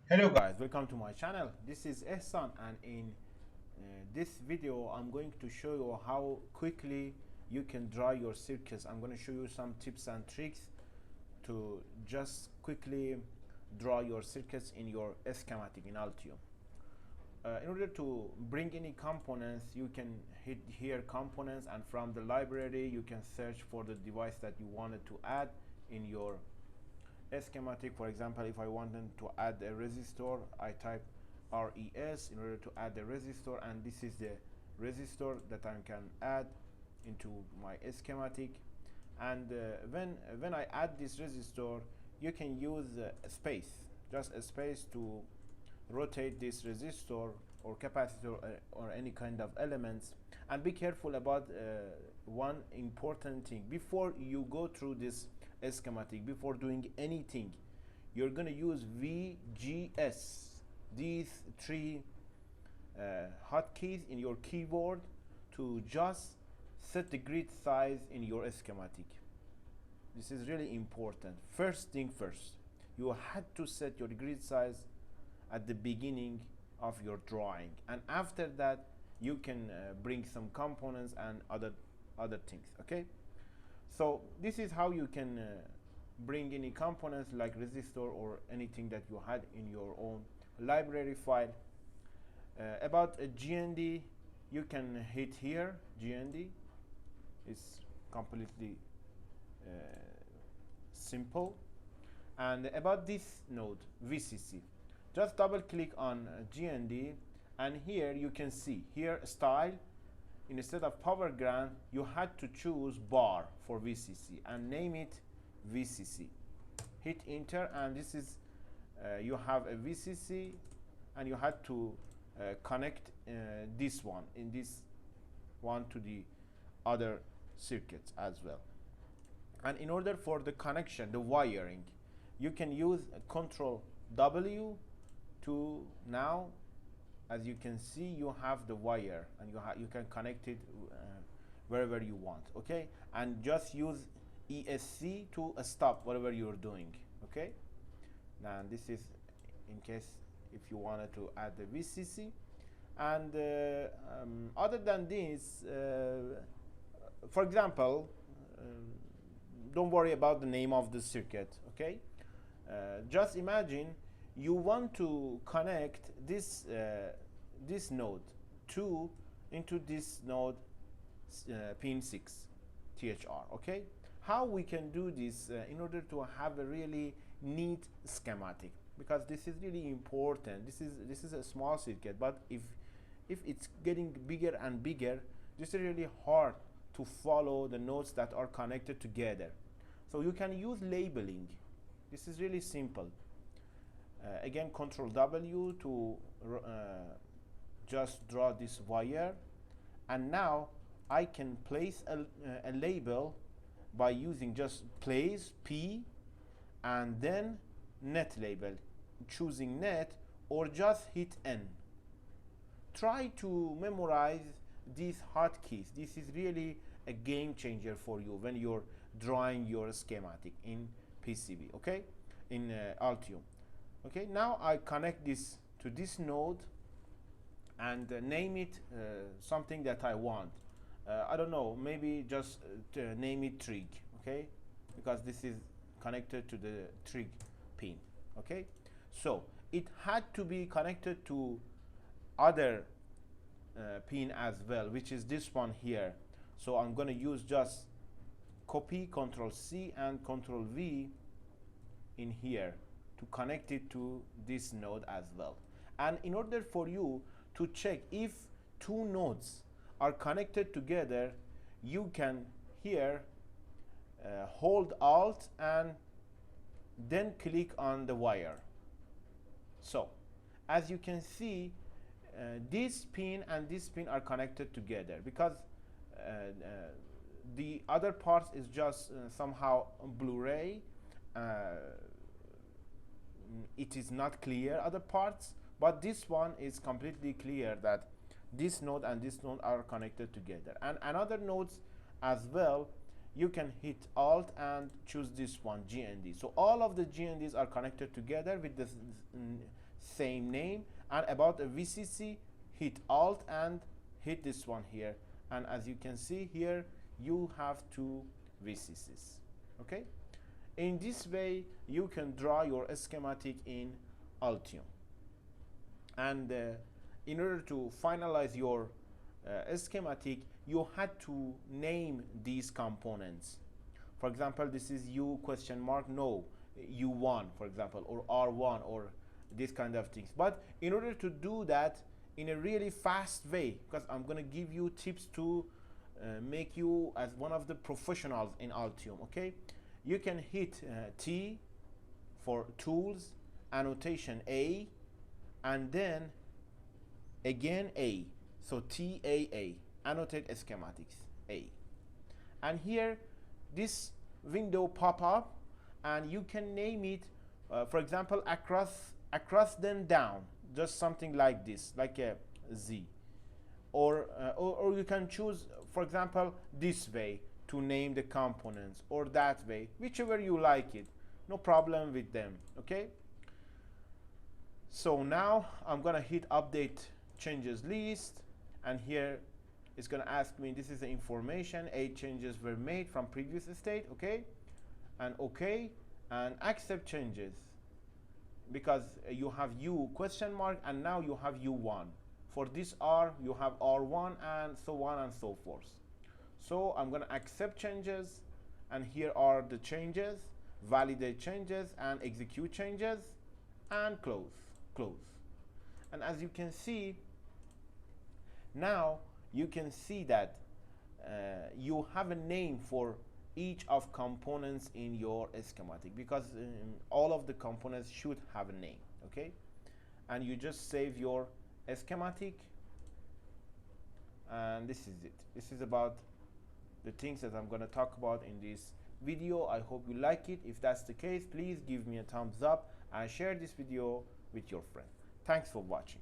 Hello guys, welcome to my channel. This is Ehsan, and in this video I'm going to show you how quickly you can draw your circuits. I'm going to show you some tips and tricks to just quickly draw your circuits in your schematic in Altium. In order to bring any components, you can hit here components, and from the library you can search for the device that you wanted to add in your schematic. For example, if I wanted to add a resistor, I type RES in order to add the resistor, and this is the resistor that I can add into my schematic. And when I add this resistor, you can use a space, just a space, to rotate this resistor or capacitor or any kind of elements. And be careful about one important thing before you go through this schematic. Before doing anything, you're going to use VGS, these three hotkeys in your keyboard, to just set the grid size in your schematic. This is really important. First thing first, you had to set your grid size at the beginning of your drawing, and after that you can bring some components and other things. Okay, so this is how you can bring any components like resistor or anything that you had in your own library file. About a GND, you can hit here. GND is completely simple. And about this node VCC, just double click on GND, and here you can see here style. Instead of power ground, you had to choose bar for VCC and name it VCC. Hit enter, and this is you have a VCC, and you had to connect this one to the other circuits as well. And in order for the connection, the wiring, you can use Control W to, now as you can see, you have the wire, and you can connect it wherever you want. Okay, and just use ESC to stop whatever you're doing. Okay, now this is in case if you wanted to add the VCC. And other than this, for example, don't worry about the name of the circuit. Okay, just imagine you want to connect this this node into this node pin 6 THR. Okay, how we can do this in order to have a really neat schematic, because this is really important. This is a small circuit, but if it's getting bigger and bigger, this is really hard to follow the nodes that are connected together. So you can use labeling. This is really simple. Again, Control W to just draw this wire, and now I can place a label by using just place P and then net label, choosing net, or just hit N. Try to memorize these hotkeys. This is really a game changer for you when you're drawing your schematic in PCB. Okay, in Altium. Okay, now I connect this to this node and name it something that I want. I don't know, maybe just name it trig. Okay, because this is connected to the trig pin. Okay, so it had to be connected to other pin as well, which is this one here. So I'm going to use just copy, Control C and Control V in here to connect it to this node as well. And in order for you to check if two nodes are connected together, you can here hold Alt and then click on the wire. So as you can see, this pin and this pin are connected together, because the other parts is just somehow Blu-ray. It is not clear, other parts, but this one is completely clear that this node and this node are connected together. And another nodes as well, you can hit Alt and choose this one, GND. So all of the GNDs are connected together with this same name. And about a VCC, hit Alt and hit this one here, and as you can see here, you have two VCCs. Okay, in this way you can draw your schematic in Altium. And in order to finalize your schematic, you had to name these components. For example, this is U question mark, no, U1 for example, or R1, or this kind of things. But in order to do that in a really fast way, because I'm going to give you tips to make you as one of the professionals in Altium, okay, you can hit T for tools, annotation A, and then again A, so TAA, annotate schematics A. And here this window pop up, and you can name it for example across then down, just something like this, like a Z, or you can choose for example this way to name the components, or that way, whichever you like it, no problem with them. Okay, so now I'm gonna hit update changes list, and here it's gonna ask me, this is the information, 8 changes were made from previous state. Okay, and okay, and accept changes, because you have U question mark and now you have U1. For this R you have R1, and so on and so forth. So I'm going to accept changes, and here are the changes, validate changes and execute changes, and close. And as you can see, now you can see that you have a name for each of components in your schematic, because all of the components should have a name. Okay, and you just save your schematic, and this is it. This is about the things that I'm going to talk about in this video. I hope you like it. If that's the case, please give me a thumbs up and share this video with your friend. Thanks for watching.